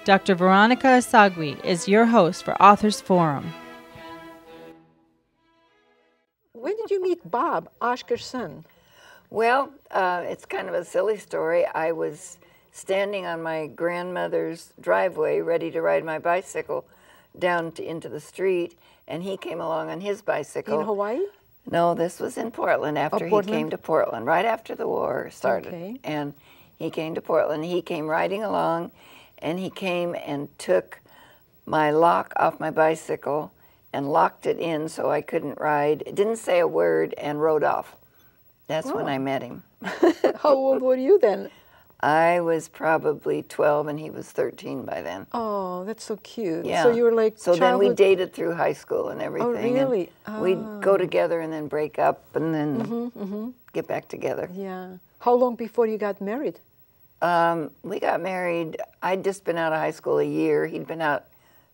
Dr. Veronica Esagui is your host for Authors Forum. When did you meet Bob, Oscar's son? Well, it's kind of a silly story. I was standing on my grandmother's driveway ready to ride my bicycle down into the street, and he came along on his bicycle. In Hawaii? No, this was in Portland after he came to Portland, right after the war started. Okay. And he came to Portland. He came riding along, and he came and took my lock off my bicycle and locked it in so I couldn't ride. It didn't say a word and rode off. That's when I met him. How old were you then? I was probably 12 and he was 13 by then. Oh, that's so cute. Yeah. So you were like So childhood... then we dated through high school and everything. Oh, really? And we'd go together and then break up and then get back together. Yeah. How long before you got married? We got married. I'd just been out of high school a year. He'd been out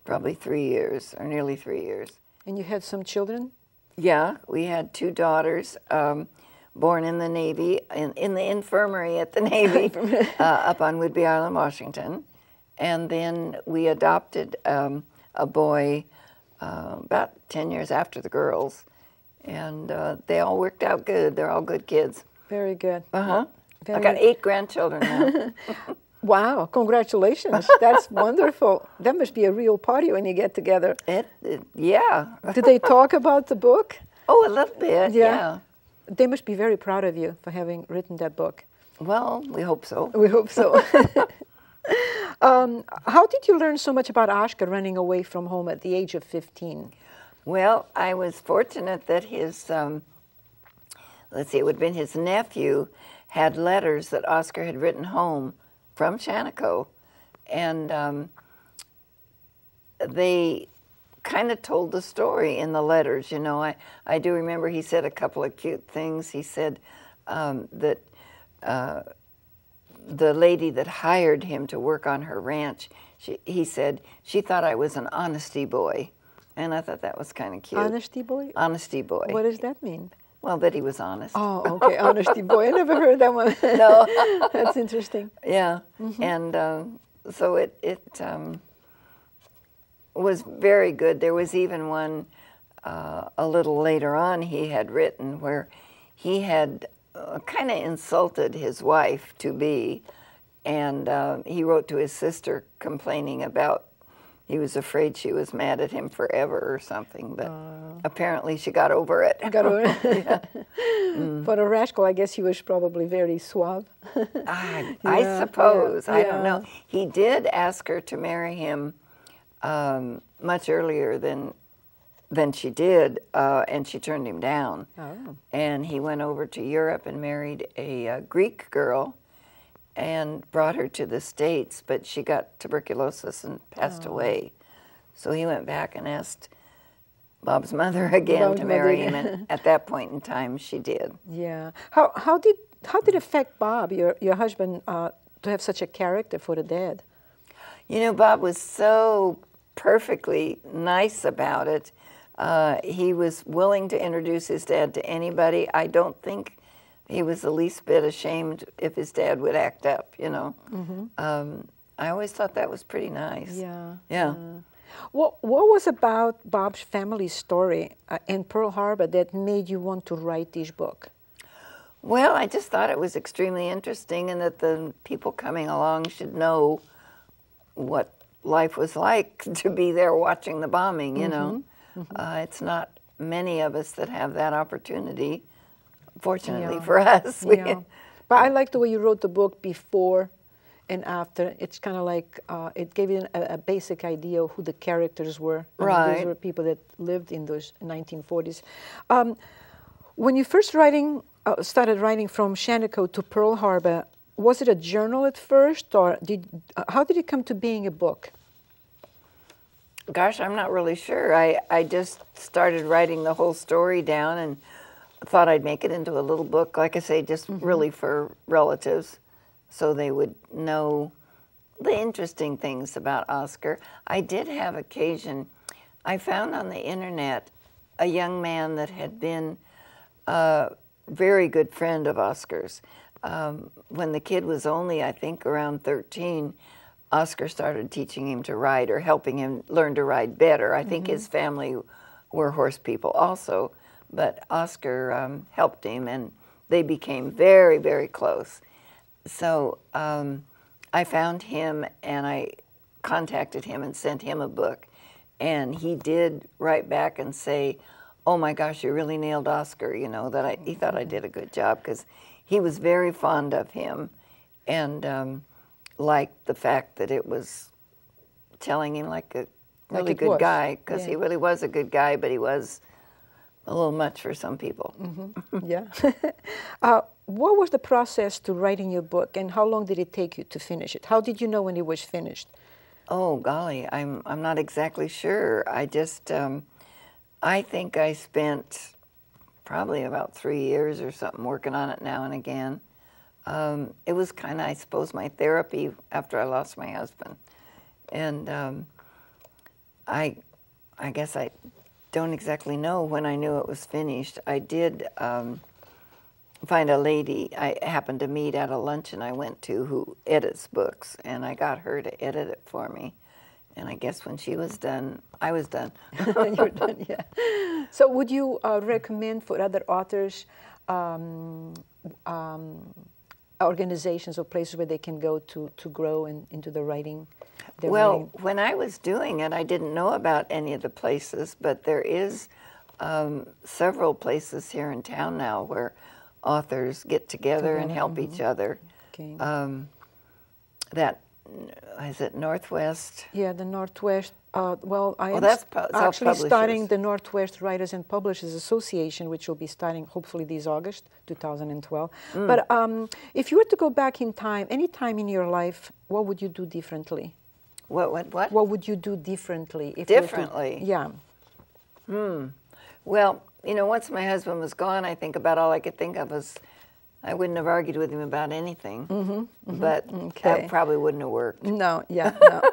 probably 3 years, or nearly 3 years. And you had some children? Yeah, we had 2 daughters. Born in the Navy, in the infirmary at the Navy, up on Whidbey Island, Washington. And then we adopted a boy about 10 years after the girls. And they all worked out good. They're all good kids. Very good. I got 8 grandchildren now. Wow, congratulations. That's wonderful. That must be a real party when you get together. Yeah. Did they talk about the book? Oh, a little bit, yeah. They must be very proud of you for having written that book. Well, we hope so. We hope so. How did you learn so much about Oscar running away from home at the age of 15? Well, I was fortunate that his, let's see, it would have been his nephew, had letters that Oscar had written home from Shaniko. And they kind of told the story in the letters, you know. I do remember he said a couple of cute things. He said that the lady that hired him to work on her ranch, he said she thought I was an honesty boy. And I thought that was kind of cute. Honesty boy? Honesty boy. What does that mean? Well, that he was honest. Oh, okay, honesty boy. I never heard that one. No. That's interesting. Yeah, and so it was very good. There was even one a little later on he had written where he had kind of insulted his wife-to-be, and he wrote to his sister complaining about he was afraid she was mad at him forever or something, but apparently she got over it. Got over it. Yeah. For a rascal, I guess he was probably very suave. I suppose. I don't know. He did ask her to marry him much earlier than she did, and she turned him down. Oh. And he went over to Europe and married a Greek girl and brought her to the States, but she got tuberculosis and passed away. So he went back and asked Bob's mother again to marry him, and at that point in time, she did. Yeah. How did it affect Bob, your husband, to have such a character for the dad? You know, Bob was so perfectly nice about it. He was willing to introduce his dad to anybody. I don't think he was the least bit ashamed if his dad would act up, you know. I always thought that was pretty nice. Yeah. Yeah. What was about Bob's family story in Pearl Harbor that made you want to write this book? Well, I just thought it was extremely interesting, and that the people coming along should know what life was like to be there watching the bombing, you know. It's not many of us that have that opportunity, fortunately for us. But I like the way you wrote the book before and after. It's kind of like, it gave you a basic idea of who the characters were. Right. These were people that lived in those 1940s. When you first started writing from Shaniko to Pearl Harbor, was it a journal at first, or how did it come to being a book? Gosh, I'm not really sure. I just started writing the whole story down and thought I'd make it into a little book, like I say, just really for relatives, so they would know the interesting things about Oscar. I did have occasion, I found on the internet a young man that had been a very good friend of Oscar's. When the kid was only, I think, around 13, Oscar started teaching him to ride or helping him learn to ride better. I think his family were horse people also, but Oscar helped him, and they became very, very close. So I found him, and I contacted him and sent him a book, and he did write back and say, "Oh my gosh, you really nailed Oscar," you know, that he thought I did a good job, because he was very fond of him, and liked the fact that it was telling him like a really good guy, because he really was a good guy, but he was a little much for some people. Yeah. What was the process to writing your book, and how long did it take you to finish it? How did you know when it was finished? Oh golly, I'm not exactly sure. I just I think I spent probably about 3 years or something working on it now and again. It was kind of, I suppose, my therapy after I lost my husband, and I guess I don't exactly know when I knew it was finished. I did find a lady I happened to meet at a luncheon I went to who edits books, and I got her to edit it for me. And I guess when she was done, I was done. You're done, yeah. So would you recommend for other authors organizations or places where they can go to grow into the writing? Well, when I was doing it, I didn't know about any of the places, but there is several places here in town now where authors get together and help each other. Okay. That, is it Northwest? Yeah, the Northwest. Well, I am that's actually starting the Northwest Writers and Publishers Association, which will be starting hopefully this August 2012. But if you were to go back in time, any time in your life, what would you do differently? What? What would you do differently? If Differently? Yeah. Well, you know, once my husband was gone, I think about all I could think of was I wouldn't have argued with him about anything, but that probably wouldn't have worked. No, yeah, no.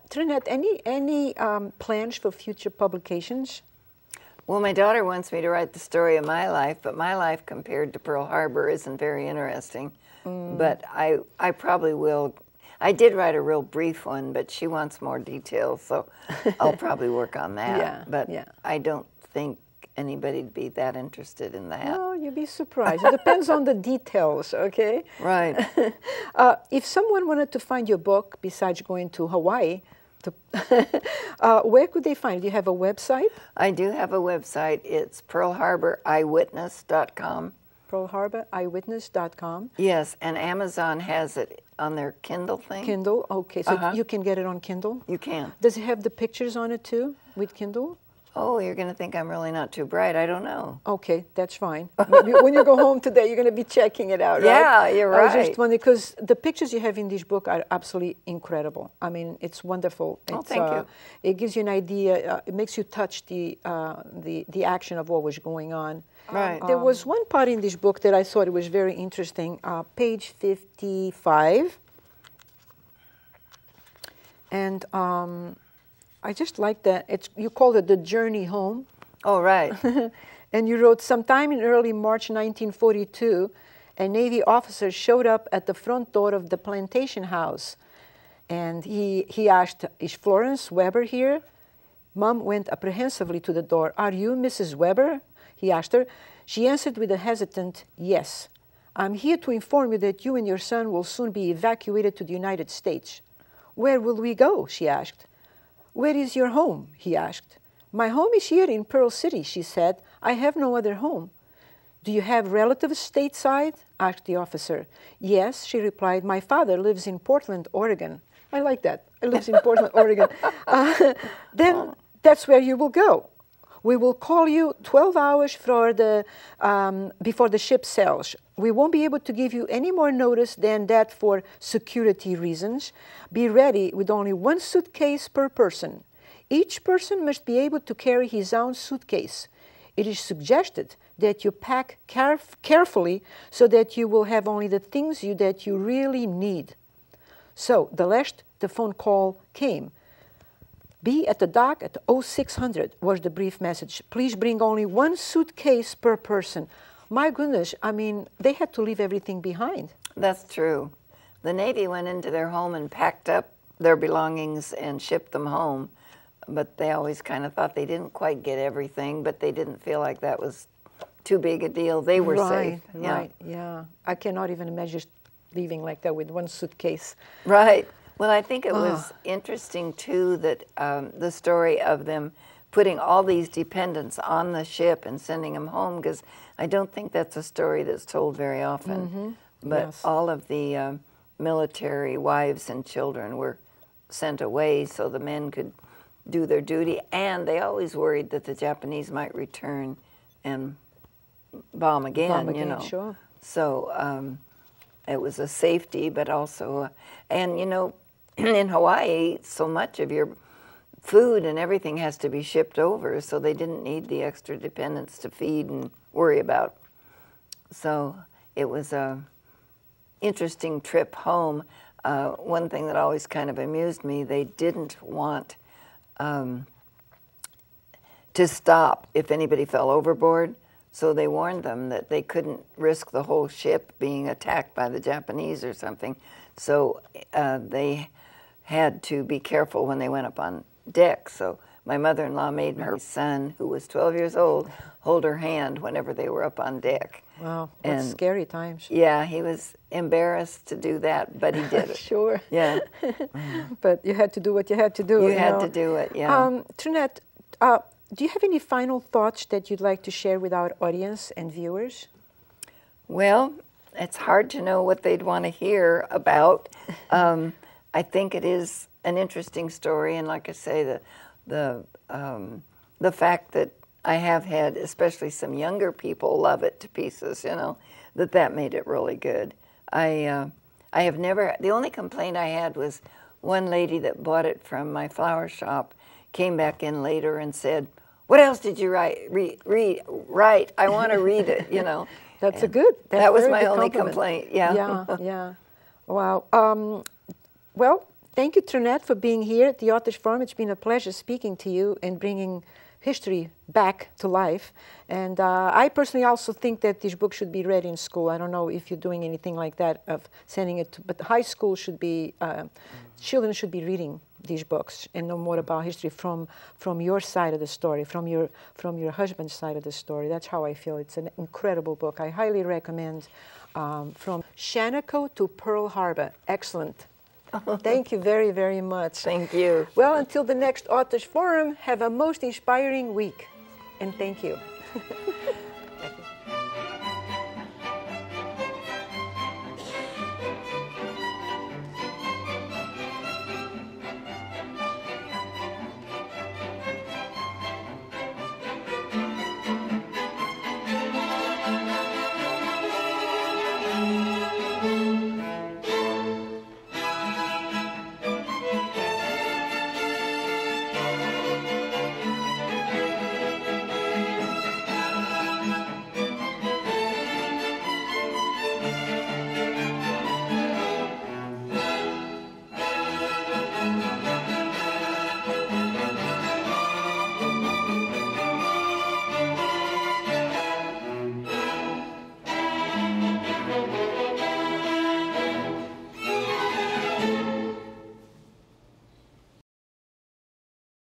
Trinette, any plans for future publications? Well, my daughter wants me to write the story of my life, but my life compared to Pearl Harbor isn't very interesting. But I probably will. I did write a real brief one, but she wants more details, so I'll probably work on that. Yeah, but yeah. I don't think anybody'd be that interested in that. No, you'd be surprised. It depends on the details, okay? Right. If someone wanted to find your book, besides going to Hawaii, where could they find it? Do you have a website? I do have a website. It's pearlharboreyewitness.com. pearlharboreyewitness.com. Yes, and Amazon has it on their Kindle thing. Kindle, okay. So you can get it on Kindle? You can. Does it have the pictures on it too, with Kindle? Oh, you're going to think I'm really not too bright. I don't know. Okay, that's fine. Maybe when you go home today, you're going to be checking it out, right? Yeah, you're right. I was just wondering, because the pictures you have in this book are absolutely incredible. I mean, it's wonderful. Oh, thank you. It gives you an idea. It makes you touch the action of what was going on. Right. There was one part in this book that I thought it was very interesting. Page 55. And I just like that. You called it The Journey Home. Oh, right. And you wrote, sometime in early March 1942, a Navy officer showed up at the front door of the plantation house. And he asked, is Florence Weber here? Mom went apprehensively to the door. Are you Mrs. Weber? He asked her. She answered with a hesitant yes. I'm here to inform you that you and your son will soon be evacuated to the United States. Where will we go? She asked. Where is your home? He asked. My home is here in Pearl City, she said. I have no other home. Do you have relatives stateside? Asked the officer. Yes, she replied. My father lives in Portland, Oregon. I like that. He lives in Portland, Oregon. Then that's where you will go. We will call you 12 hours before the ship sails. We won't be able to give you any more notice than that for security reasons. Be ready with only one suitcase per person. Each person must be able to carry his own suitcase. It is suggested that you pack carefully so that you will have only the things that you really need. So the phone call came. Be at the dock at 0600 was the brief message. Please bring only one suitcase per person. My goodness, I mean, they had to leave everything behind. That's true. the Navy went into their home and packed up their belongings and shipped them home. But they always kind of thought they didn't quite get everything, but they didn't feel like that was too big a deal. They were safe. Right, yeah. I cannot even imagine leaving like that with one suitcase. Right. Well, I think it was interesting, too, that the story of them putting all these dependents on the ship and sending them home, because I don't think that's a story that's told very often. But all of the military wives and children were sent away so the men could do their duty, and they always worried that the Japanese might return and bomb again, you know. Sure. So it was a safety, but also, and you know, in Hawaii, so much of your food and everything has to be shipped over, so they didn't need the extra dependents to feed and worry about. So it was a interesting trip home. One thing that always kind of amused me, they didn't want to stop if anybody fell overboard, so they warned them that they couldn't risk the whole ship being attacked by the Japanese or something. So they had to be careful when they went up on deck. So my mother-in-law made her son, who was 12 years old, hold her hand whenever they were up on deck. Wow, that's scary times. Yeah, he was embarrassed to do that, but he did it. Sure. Yeah. But you had to do what you had to do. You had to do it, yeah. Trinette, do you have any final thoughts that you'd like to share with our audience and viewers? Well, it's hard to know what they'd want to hear about. I think it is an interesting story, and like I say, the fact that I have had, especially some younger people, love it to pieces, you know, that made it really good. I have never, the only complaint I had was one lady that bought it from my flower shop came back in later and said, "What else did you write? Write. I want to read it," you know. That's that was my good only compliment. complaint, yeah. Yeah. Wow. Well, thank you, Trinette, for being here at the Authors Forum. It's been a pleasure speaking to you and bringing history back to life. And I personally also think that this book should be read in school. I don't know if you're doing anything like that of sending it to, but high school should be, children should be reading these books and know more about history from your side of the story, from your husband's side of the story. That's how I feel. It's an incredible book. I highly recommend From Shaniko to Pearl Harbor. Excellent. Thank you very, very much. Thank you. Well, until the next Authors Forum, have a most inspiring week. And thank you.